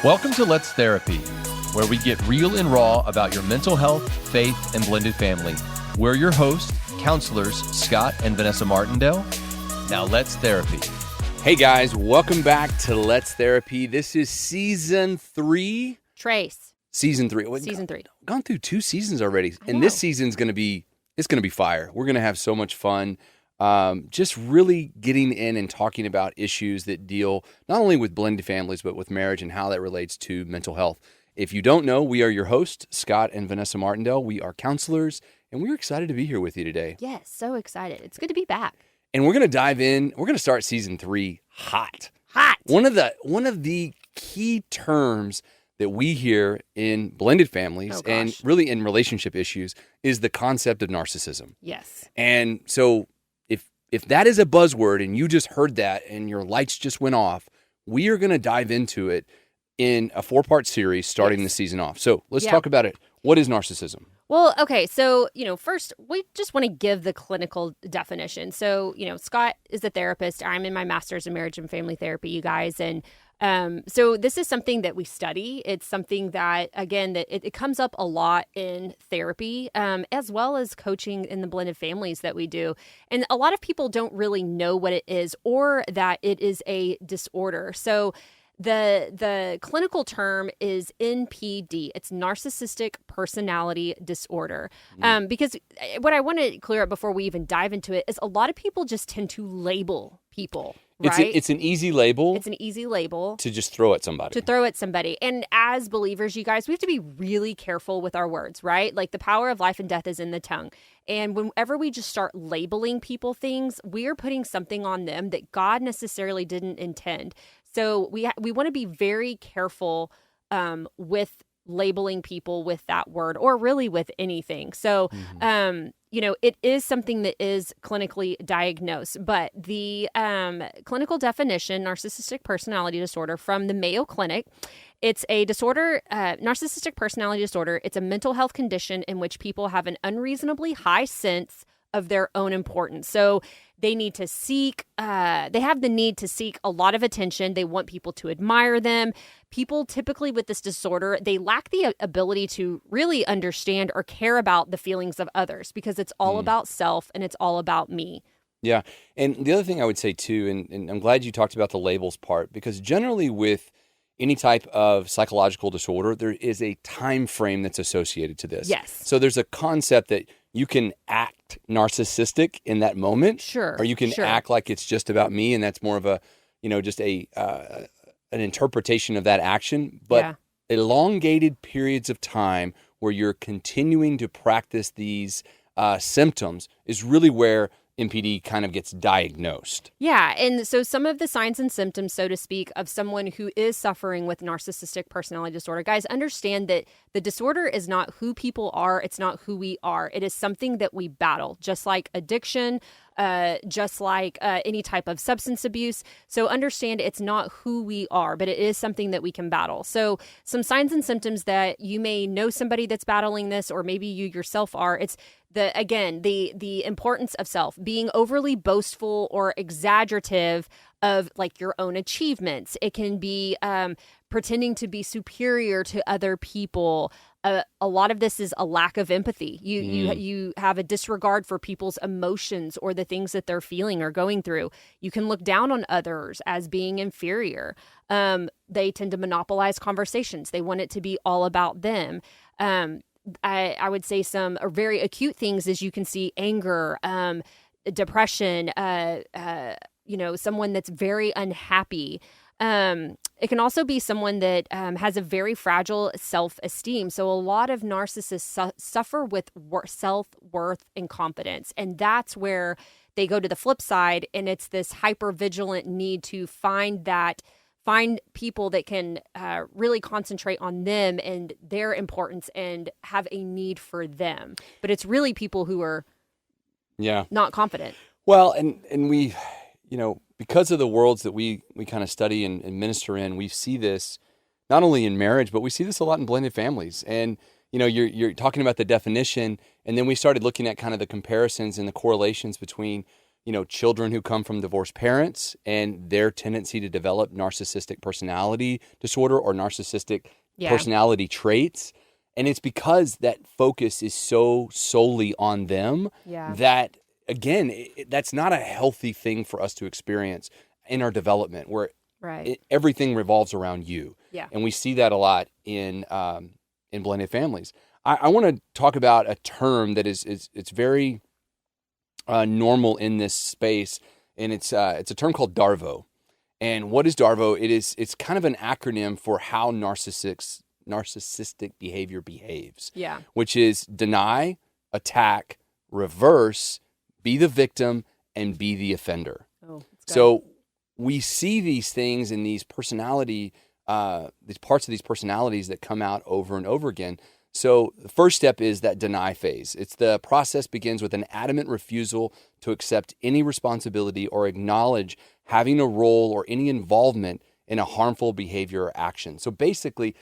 Welcome to Let's Therapy, where we get real and raw about your mental health, faith, and blended family. We're your hosts, counselors Scott and Vanessa Martindale. Now let's therapy. Hey guys, welcome back to Let's Therapy. This is season 3. Trace. Season 3. Season 3. Gone through 2 seasons already. And this season's going to be fire. We're going to have so much fun. Just really getting in and talking about issues that deal not only with blended families, but with marriage and how that relates to mental health. If you don't know, we are your hosts, Scott and Vanessa Martindale. We are counselors, and we're excited to be here with you today. Yes, so excited. It's good to be back. And we're going to dive in. We're going to start season 3 hot. Hot. One of the key terms that we hear in blended families and really in relationship issues is the concept of narcissism. Yes. And so if that is a buzzword and you just heard that and your lights just went off, we are going to dive into it in a 4-part series starting the season off. So let's talk about it. What is narcissism? Well, okay. So, first we just want to give the clinical definition. So, Scott is a therapist. I'm in my master's in marriage and family therapy, you guys. And so this is something that we study. It's something that, again, that it comes up a lot in therapy, as well as coaching in the blended families that we do. And a lot of people don't really know what it is or that it is a disorder. So the clinical term is NPD. It's narcissistic personality disorder. Because what I want to clear up before we even dive into it is a lot of people just tend to label people. Right? It's an easy label. It's an easy label. To just throw at somebody. And as believers, you guys, we have to be really careful with our words, right? Like the power of life and death is in the tongue. And whenever we just start labeling people things, we are putting something on them that God necessarily didn't intend. So we want to be very careful with labeling people with that word or really with anything. So, it is something that is clinically diagnosed, but the clinical definition, narcissistic personality disorder from the Mayo Clinic, it's a disorder, narcissistic personality disorder. It's a mental health condition in which people have an unreasonably high sense of their own importance. So they need to seek, they have the need to seek a lot of attention. They want people to admire them. People typically with this disorder, they lack the ability to really understand or care about the feelings of others because it's all about self and it's all about me. Yeah. And the other thing I would say too, and I'm glad you talked about the labels part, because generally with any type of psychological disorder, there is a time frame that's associated to this. Yes. So there's a concept that you can act narcissistic in that moment. Sure. Or you can act like it's just about me, and that's more of a, just an interpretation of that action. But elongated periods of time where you're continuing to practice these symptoms is really where NPD kind of gets diagnosed. Yeah. And so some of the signs and symptoms, so to speak, of someone who is suffering with narcissistic personality disorder, guys, understand that the disorder is not who people are. It's not who we are. It is something that we battle, just like addiction, just like any type of substance abuse. So understand it's not who we are, but it is something that we can battle. So some signs and symptoms that you may know somebody that's battling this, or maybe you yourself are, it's the importance of self, being overly boastful or exaggerative of like your own achievements. It can be pretending to be superior to other people. A lot of this is a lack of empathy. You have a disregard for people's emotions or the things that they're feeling or going through. You can look down on others as being inferior. They tend to monopolize conversations. They want it to be all about them. I would say some very acute things is you can see anger, depression, someone that's very unhappy. It can also be someone that has a very fragile self-esteem. So a lot of narcissists suffer with self-worth and confidence. And that's where they go to the flip side. And it's this hyper-vigilant need to find people that can really concentrate on them and their importance and have a need for them. But it's really people who are not confident. Well, and we, because of the worlds that we kind of study and minister in, we see this not only in marriage, but we see this a lot in blended families. And, you're talking about the definition, and then we started looking at kind of the comparisons and the correlations between, children who come from divorced parents and their tendency to develop narcissistic personality disorder or narcissistic personality traits. And it's because that focus is so solely on them that, again, that's not a healthy thing for us to experience in our development, where everything revolves around you. Yeah. And we see that a lot in blended families. I want to talk about a term that it's very normal in this space, and it's a term called DARVO. And what is DARVO? It's kind of an acronym for how narcissistic behavior behaves. Yeah. Which is deny, attack, reverse, be the victim, and be the offender. Oh, so we see these things in these personality, these parts of these personalities that come out over and over again. So the first step is that deny phase. It's the process begins with an adamant refusal to accept any responsibility or acknowledge having a role or any involvement in a harmful behavior or action. So basically,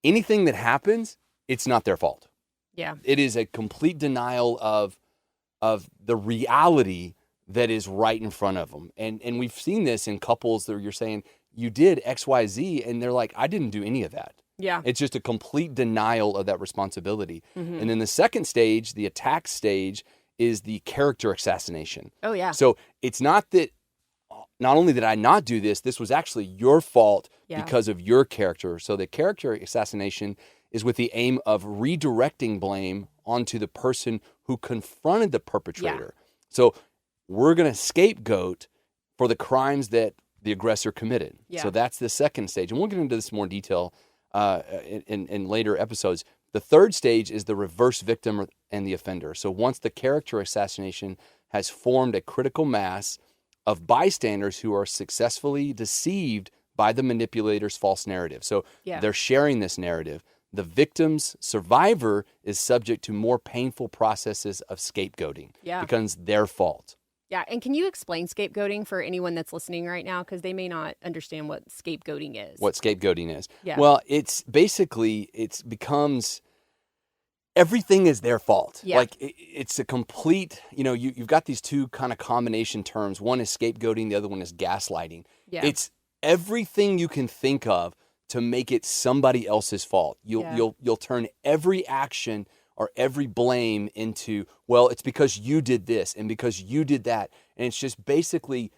anything that happens, it's not their fault. Yeah. It is a complete denial of the reality that is right in front of them. And we've seen this in couples that you're saying, you did X, Y, Z, and they're like, I didn't do any of that. Yeah. It's just a complete denial of that responsibility. Mm-hmm. And then the second stage, the attack stage, is the character assassination. Oh, yeah. So it's not that, not only did I not do this, this was actually your fault because of your character. So the character assassination is with the aim of redirecting blame onto the person who confronted the perpetrator. Yeah. So we're going to scapegoat for the crimes that the aggressor committed. Yeah. So that's the second stage. And we'll get into this in more detail in later episodes. The third stage is the reverse victim and the offender. So once the character assassination has formed a critical mass of bystanders who are successfully deceived by the manipulator's false narrative. So they're sharing this narrative. The victim's survivor is subject to more painful processes of scapegoating. Yeah. Becomes their fault. Yeah. And can you explain scapegoating for anyone that's listening right now? Because they may not understand what scapegoating is. What scapegoating is. Yeah. Well, it's basically, it becomes, everything is their fault. Yeah. Like it's a complete, you've got these two kind of combination terms. One is scapegoating. The other one is gaslighting. Yeah. It's everything you can think of to make it somebody else's fault. You'll turn every action or every blame into, well, it's because you did this and because you did that. And it's just basically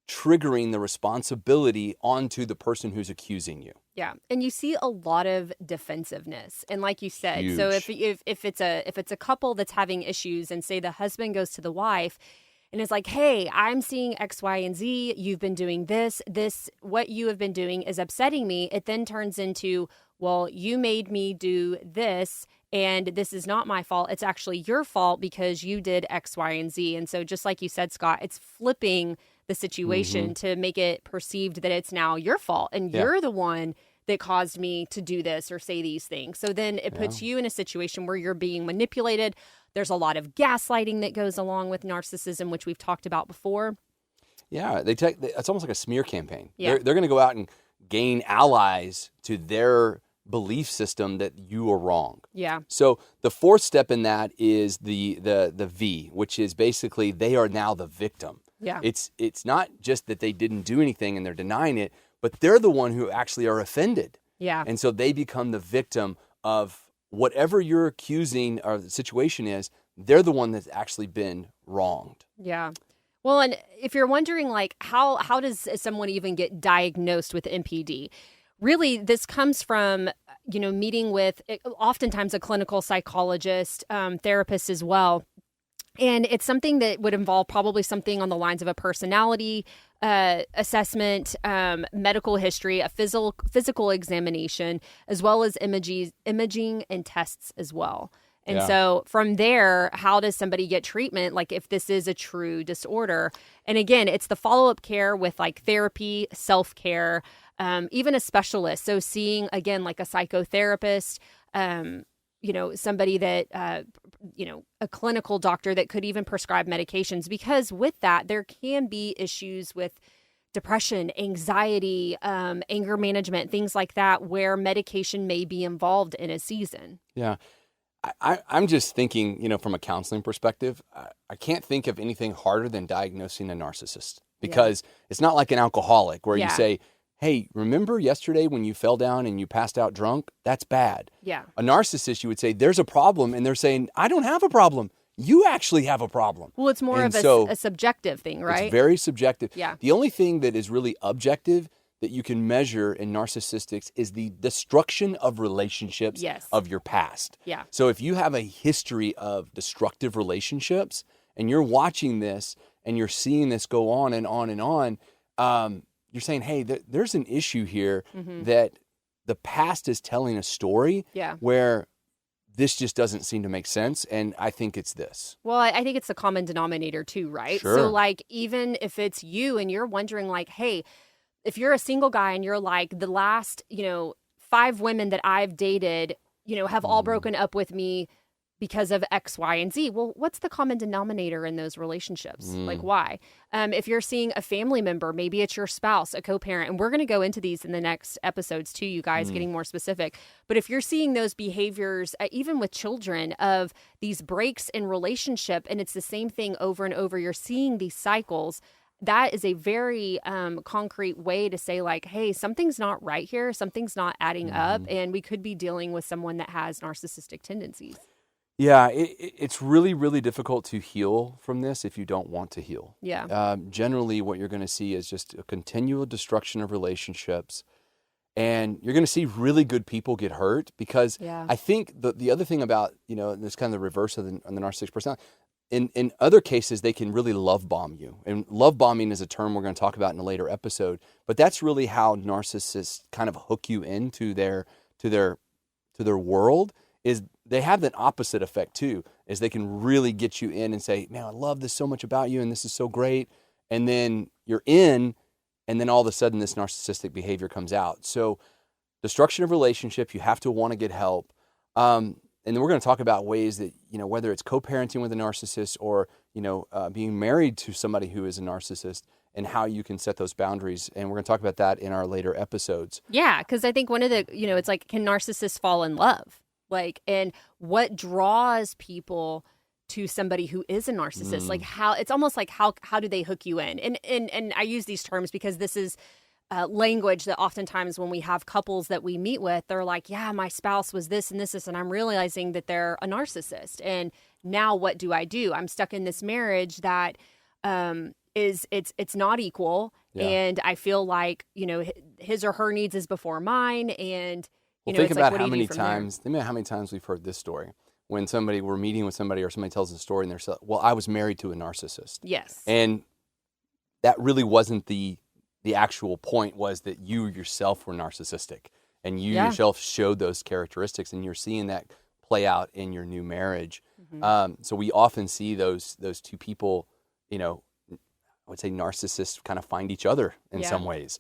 triggering the responsibility onto the person who's accusing you. Yeah. And you see a lot of defensiveness. And like you said, Huge. So if it's a couple that's having issues, and say the husband goes to the wife and is like, hey, I'm seeing X, Y, and Z. You've been doing this, what you have been doing is upsetting me. It then turns into, well, you made me do this, and this is not my fault. It's actually your fault because you did X, Y, and Z. And so just like you said, Scott, it's flipping the situation to make it perceived that it's now your fault and you're the one that caused me to do this or say these things. So then it puts you in a situation where you're being manipulated. There's a lot of gaslighting that goes along with narcissism, which we've talked about before. Yeah, it's almost like a smear campaign. Yeah. They're going to go out and gain allies to their belief system that you are wrong. Yeah. So the fourth step in that is the V, which is basically they are now the victim. Yeah. It's not just that they didn't do anything and they're denying it, but they're the one who actually are offended. Yeah. And so they become the victim of whatever you're accusing or the situation is. They're the one that's actually been wronged. Yeah. Well, and if you're wondering, like, how does someone even get diagnosed with NPD? Really, this comes from, meeting with oftentimes a clinical psychologist, therapist as well. And it's something that would involve probably something on the lines of a personality assessment, medical history, a physical examination, as well as imaging and tests as well. And so from there, how does somebody get treatment? Like if this is a true disorder? And again, it's the follow-up care with like therapy, self-care, even a specialist. So seeing, again, like a psychotherapist, somebody that, a clinical doctor that could even prescribe medications, because with that, there can be issues with depression, anxiety, anger management, things like that, where medication may be involved in a season. Yeah. I'm just thinking, from a counseling perspective, I can't think of anything harder than diagnosing a narcissist, because it's not like an alcoholic where you say, hey, remember yesterday when you fell down and you passed out drunk? That's bad. Yeah. A narcissist, you would say, there's a problem. And they're saying, I don't have a problem. You actually have a problem. Well, it's more of a subjective thing, right? It's very subjective. Yeah. The only thing that is really objective that you can measure in narcissistics is the destruction of relationships of your past. Yeah. So if you have a history of destructive relationships and you're watching this and you're seeing this go on and on and on, you're saying, hey, there's an issue here that the past is telling a story where this just doesn't seem to make sense. And I think it's this. Well, I think it's the common denominator too, right? Sure. So like, even if it's you and you're wondering like, hey, if you're a single guy and you're like, the last, 5 women that I've dated, have all broken up with me because of X, Y, and Z. Well, what's the common denominator in those relationships? Like, why? If you're seeing a family member, maybe it's your spouse, a co-parent, and we're going to go into these in the next episodes too, you guys, getting more specific. But if you're seeing those behaviors, even with children, of these breaks in relationship, and it's the same thing over and over, you're seeing these cycles, that is a very concrete way to say like, hey, something's not right here. Something's not adding up. And we could be dealing with someone that has narcissistic tendencies. Yeah, it's really, really difficult to heal from this if you don't want to heal. Yeah. Generally, what you're going to see is just a continual destruction of relationships. And you're going to see really good people get hurt, because I think the other thing about, this kind of the reverse of the narcissistic personality, in other cases, they can really love bomb you. And love bombing is a term we're going to talk about in a later episode. But that's really how narcissists kind of hook you into their world. Is they have that opposite effect too, is they can really get you in and say, man, I love this so much about you and this is so great. And then you're in, and then all of a sudden this narcissistic behavior comes out. So destruction of relationship, you have to want to get help. And then we're going to talk about ways that, whether it's co-parenting with a narcissist or, being married to somebody who is a narcissist, and how you can set those boundaries. And we're going to talk about that in our later episodes. Yeah, because I think one of the, it's like, can narcissists fall in love? Like, and what draws people to somebody who is a narcissist? Like, how, it's almost like, how do they hook you in? And I use these terms because this is language that oftentimes when we have couples that we meet with, they're like, yeah, my spouse was this and this, and I'm realizing that they're a narcissist. And now what do? I'm stuck in this marriage that it's not equal. Yeah. And I feel like, his or her needs is before mine. And think about how many times we've heard this story when we're meeting with somebody, or somebody tells a story and they're like, well, I was married to a narcissist. Yes. And that really wasn't the actual point, was that you yourself were narcissistic, and you yourself showed those characteristics, and you're seeing that play out in your new marriage. So we often see those two people, I would say narcissists kind of find each other in some ways.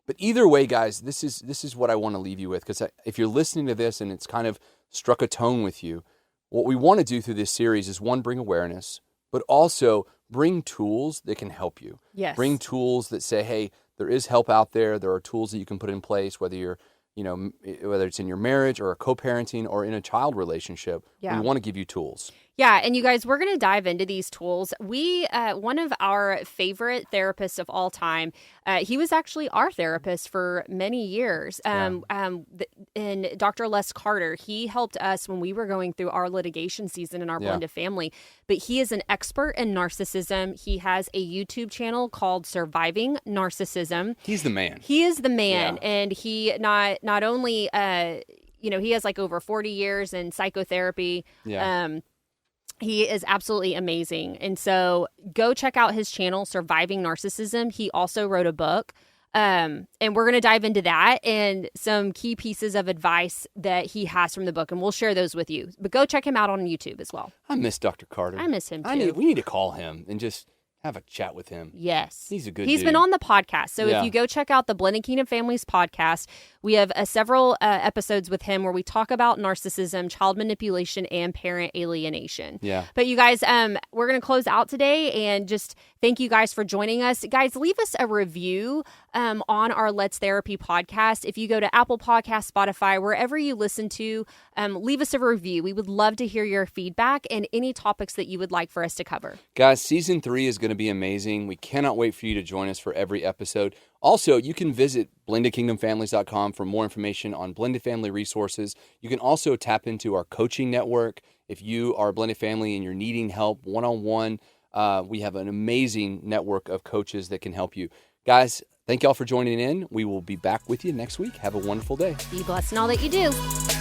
But either way, guys, this is what I want to leave you with, because if you're listening to this and it's kind of struck a tone with you, what we want to do through this series is, one, bring awareness, but also bring tools that can help you. Yes. Bring tools that say, hey, there is help out there. There are tools that you can put in place, whether you're, whether it's in your marriage or a co-parenting or in a child relationship. We want to give you tools. Yeah, and you guys, we're going to dive into these tools. We, one of our favorite therapists of all time, he was actually our therapist for many years. And Dr. Les Carter, he helped us when we were going through our litigation season in our blended family. But he is an expert in narcissism. He has a YouTube channel called Surviving Narcissism. He's the man. He is the man, and he not only he has like over 40 years in psychotherapy. He is absolutely amazing. And so go check out his channel, Surviving Narcissism. He also wrote a book. And we're going to dive into that and some key pieces of advice that he has from the book. And we'll share those with you. But go check him out on YouTube as well. I miss Dr. Carter. I miss him too. We need to call him and just have a chat with him. Yes. He's a good He's dude. been on the podcast. So if you go check out the Blended Kingdom Families podcast, We have several episodes with him where we talk about narcissism, child manipulation, and parent alienation. Yeah. But you guys, we're going to close out today and just thank you guys for joining us. Guys, leave us a review on our Let's Therapy podcast. If you go to Apple Podcasts, Spotify, wherever you listen to, leave us a review. We would love to hear your feedback and any topics that you would like for us to cover. Guys, season 3 is going to be amazing. We cannot wait for you to join us for every episode. Also, you can visit blendedkingdomfamilies.com for more information on blended family resources. You can also tap into our coaching network. If you are a blended family and you're needing help one-on-one, we have an amazing network of coaches that can help you. Guys, thank y'all for joining in. We will be back with you next week. Have a wonderful day. Be blessed in all that you do.